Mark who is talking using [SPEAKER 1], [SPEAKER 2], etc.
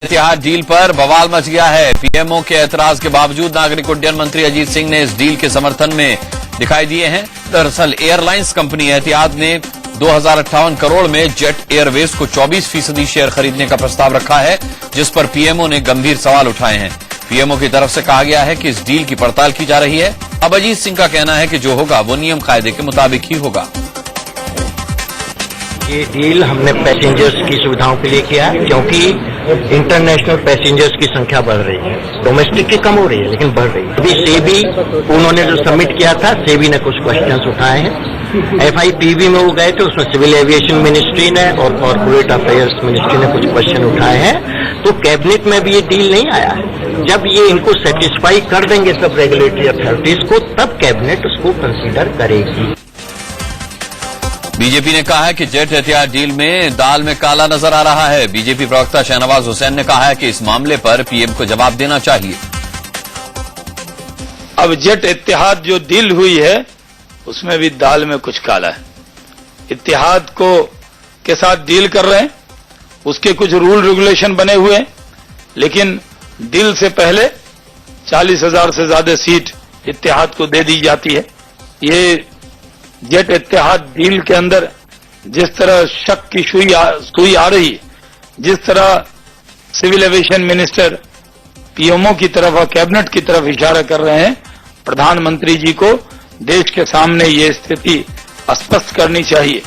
[SPEAKER 1] इतिहाद deal पर बवाल much गया है। पीएमओ के एतराज के बावजूद नागरिक उड्डयन मंत्री अजीत सिंह ने इस डील के समर्थन में दिखाई दिए हैं। दरअसल एयरलाइंस कंपनी एतिहाद ने 2058 करोड़ में जेट एयरवेज को 24% शेयर खरीदने का प्रस्ताव रखा है, जिस पर पीएमओ ने गंभीर सवाल उठाए हैं। पीएमओ की तरफ से कहा गया है कि इस डील की पड़ताल की जा रही है। अब अजीत सिंह का कहना है कि जो होगा वो नियम कायदे के मुताबिक ही होगा।
[SPEAKER 2] ये डील हमने पैसेंजर्स की सुविधाओं के लिए किया है, क्योंकि इंटरनेशनल पैसेंजर्स की संख्या बढ़ रही है। डोमेस्टिक की कम हो रही है लेकिन बढ़ रही है। अभी सेबी उन्होंने जो सबमिट किया था, सेबी ने कुछ क्वेश्चंस उठाए हैं। एफआईपीबी में वो गए थे, उसमें सिविल एविएशन मिनिस्ट्री ने और कॉर्पोरेट अफेयर्स मिनिस्ट्री ने कुछ क्वेश्चन उठाए हैं। तो कैबिनेट में भी ये डील नहीं आया है। जब ये इनको सेटिस्फाई कर देंगे सब रेगुलेटरी अथॉरिटीज को, तब कैबिनेट उसको कंसीडर करेगी।
[SPEAKER 1] बीजेपी ने कहा है कि जेट एहतियात डील में दाल में काला नजर आ रहा है। बीजेपी प्रवक्ता शहनवाज हुसैन ने कहा है कि इस मामले पर पीएम को जवाब देना चाहिए।
[SPEAKER 3] अब जेट इत्तेहाद जो डील हुई है उसमें भी दाल में कुछ काला है। इत्तेहाद को के साथ डील कर रहे हैं, उसके कुछ रूल रेगुलेशन बने हुए हैं, लेकिन डील से पहले 40,000 से ज्यादा सीट इत्तेहाद को दे दी जाती है। ये जेट इत्तेहाद डील के अंदर जिस तरह शक की सुई आ रही है, जिस तरह सिविल एविएशन मिनिस्टर पीएमओ की तरफ और कैबिनेट की तरफ इशारा कर रहे हैं, प्रधानमंत्री जी को देश के सामने ये स्थिति स्पष्ट करनी चाहिए।